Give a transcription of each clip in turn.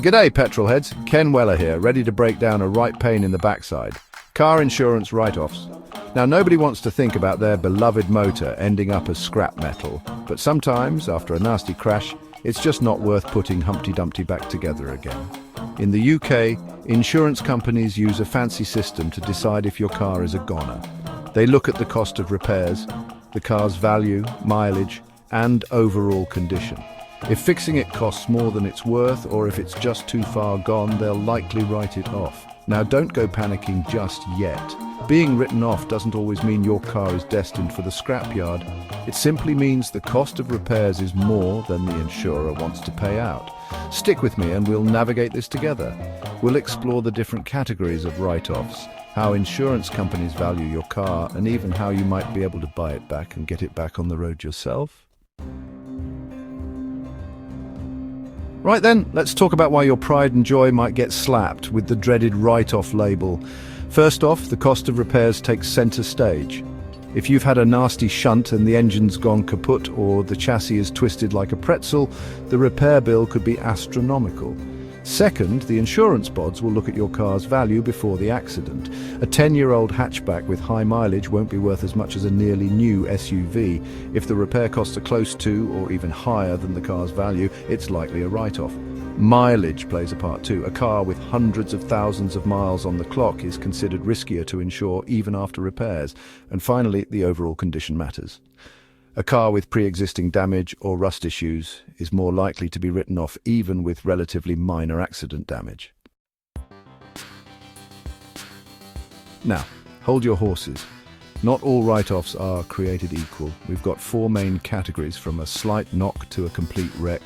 G'day petrolheads, Ken Weller here, ready to break down a right pain in the backside. Car insurance write-offs. Now nobody wants to think about their beloved motor ending up as scrap metal, but sometimes, after a nasty crash, it's just not worth putting Humpty Dumpty back together again. In the UK, insurance companies use a fancy system to decide if your car is a goner. They look at the cost of repairs, the car's value, mileage, and overall condition. If fixing it costs more than it's worth, or if it's just too far gone, they'll likely write it off. Now don't go panicking just yet. Being written off doesn't always mean your car is destined for the scrapyard. It simply means the cost of repairs is more than the insurer wants to pay out. Stick with me and we'll navigate this together. We'll explore the different categories of write-offs, how insurance companies value your car, and even how you might be able to buy it back and get it back on the road yourself. Right then, let's talk about why your pride and joy might get slapped with the dreaded write-off label. First off, the cost of repairs takes center stage. If you've had a nasty shunt and the engine's gone kaput or the chassis is twisted like a pretzel, the repair bill could be astronomical. Second, the insurance bods will look at your car's value before the accident. A 10-year-old hatchback with high mileage won't be worth as much as a nearly new SUV. If the repair costs are close to or even higher than the car's value, it's likely a write-off. Mileage plays a part too. A car with hundreds of thousands of miles on the clock is considered riskier to insure even after repairs. And finally, the overall condition matters. A car with pre-existing damage or rust issues is more likely to be written off even with relatively minor accident damage. Now, hold your horses. Not all write-offs are created equal. We've got four main categories, from a slight knock to a complete wreck.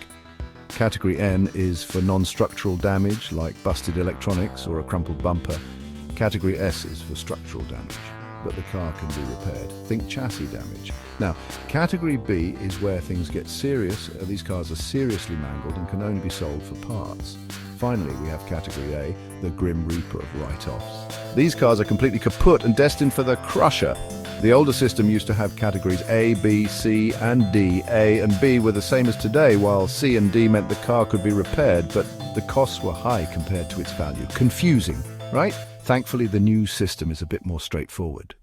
Category N is for non-structural damage like busted electronics or a crumpled bumper. Category S is for structural damage, but the car can be repaired. Think chassis damage. Now, Category B is where things get serious. These cars are seriously mangled and can only be sold for parts. Finally, we have Category A, the grim reaper of write-offs. These cars are completely kaput and destined for the crusher. The older system used to have categories A, B, C, and D. A and B were the same as today, while C and D meant the car could be repaired, but the costs were high compared to its value. Confusing, right? Thankfully, the new system is a bit more straightforward.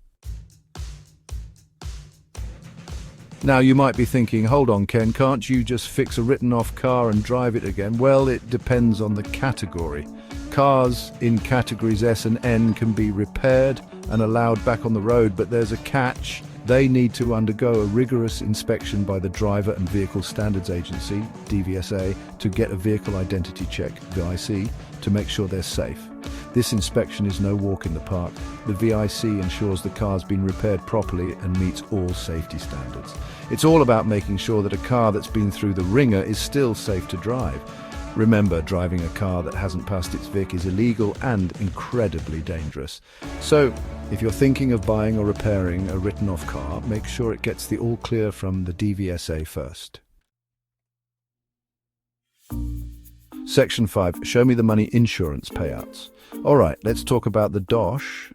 Now, you might be thinking, hold on, Ken, can't you just fix a written-off car and drive it again? Well, it depends on the category. Cars in categories S and N can be repaired and allowed back on the road, but there's a catch. They need to undergo a rigorous inspection by the Driver and Vehicle Standards Agency, DVSA, to get a vehicle identity check, VIC, to make sure they're safe. This inspection is no walk in the park. The VIC ensures the car's been repaired properly and meets all safety standards. It's all about making sure that a car that's been through the ringer is still safe to drive. Remember, driving a car that hasn't passed its VIC is illegal and incredibly dangerous. So, if you're thinking of buying or repairing a written-off car, make sure it gets the all clear from the DVSA first. Section 5. Show me the money insurance payouts. Alright, let's talk about the DOSH.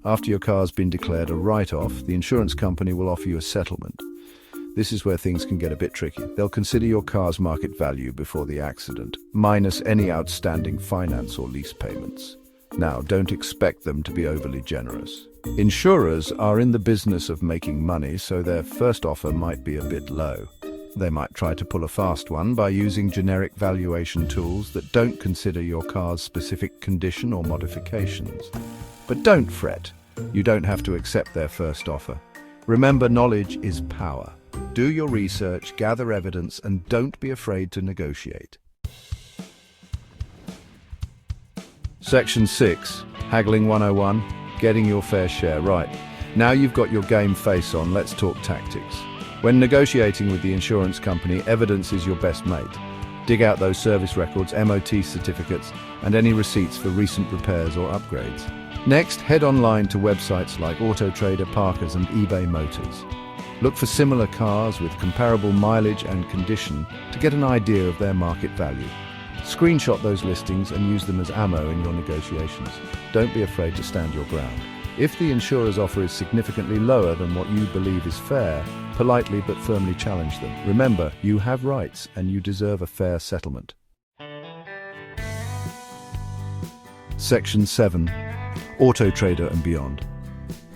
After your car's been declared a write-off, the insurance company will offer you a settlement. This is where things can get a bit tricky. They'll consider your car's market value before the accident, minus any outstanding finance or lease payments. Now, don't expect them to be overly generous. Insurers are in the business of making money, so their first offer might be a bit low. They might try to pull a fast one by using generic valuation tools that don't consider your car's specific condition or modifications. But don't fret. You don't have to accept their first offer. Remember, knowledge is power. Do your research, gather evidence, and don't be afraid to negotiate. Section 6. Haggling 101. Getting your fair share. Right. Now you've got your game face on, let's talk tactics. When negotiating with the insurance company, evidence is your best mate. Dig out those service records, MOT certificates, and any receipts for recent repairs or upgrades. Next, head online to websites like AutoTrader, Parker's, and eBay Motors. Look for similar cars with comparable mileage and condition to get an idea of their market value. Screenshot those listings and use them as ammo in your negotiations. Don't be afraid to stand your ground. If the insurer's offer is significantly lower than what you believe is fair, politely but firmly challenge them. Remember, you have rights and you deserve a fair settlement. Section 7. Auto Trader and beyond.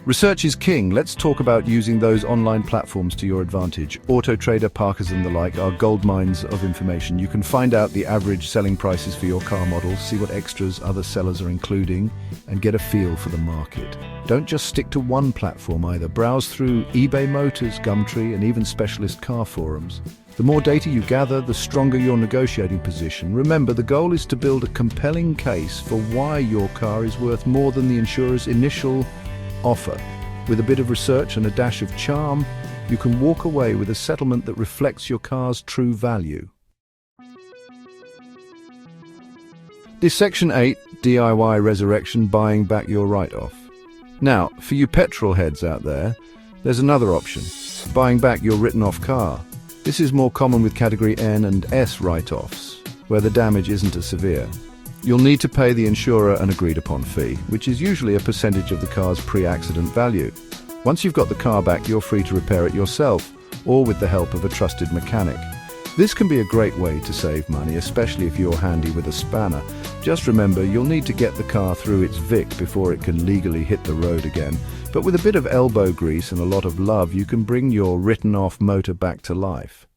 Research is king. Let's talk about using those online platforms to your advantage. Auto Trader, Parkers and the like are gold mines of information. You can find out the average selling prices for your car models, see what extras other sellers are including, and get a feel for the market. Don't just stick to one platform either. Browse through eBay Motors, Gumtree, and even specialist car forums. The more data you gather, the stronger your negotiating position. Remember, the goal is to build a compelling case for why your car is worth more than the insurer's initial offer. With a bit of research and a dash of charm, you can walk away with a settlement that reflects your car's true value. This Section 8, DIY Resurrection, buying back your write-off. Now, for you petrol heads out there, there's another option, buying back your written-off car. This is more common with Category N and S write-offs, where the damage isn't as severe. You'll need to pay the insurer an agreed-upon fee, which is usually a percentage of the car's pre-accident value. Once you've got the car back, you're free to repair it yourself, or with the help of a trusted mechanic. This can be a great way to save money, especially if you're handy with a spanner. Just remember, you'll need to get the car through its VIC before it can legally hit the road again. But with a bit of elbow grease and a lot of love, you can bring your written-off motor back to life.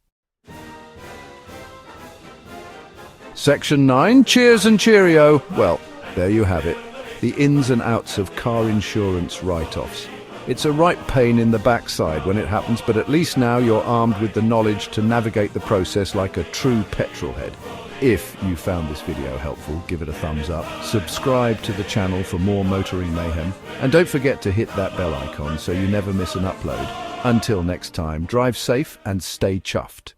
Section 9, cheers and cheerio. Well, there you have it. The ins and outs of car insurance write-offs. It's a right pain in the backside when it happens, but at least now you're armed with the knowledge to navigate the process like a true petrolhead. If you found this video helpful, give it a thumbs up, subscribe to the channel for more motoring mayhem, and don't forget to hit that bell icon so you never miss an upload. Until next time, drive safe and stay chuffed.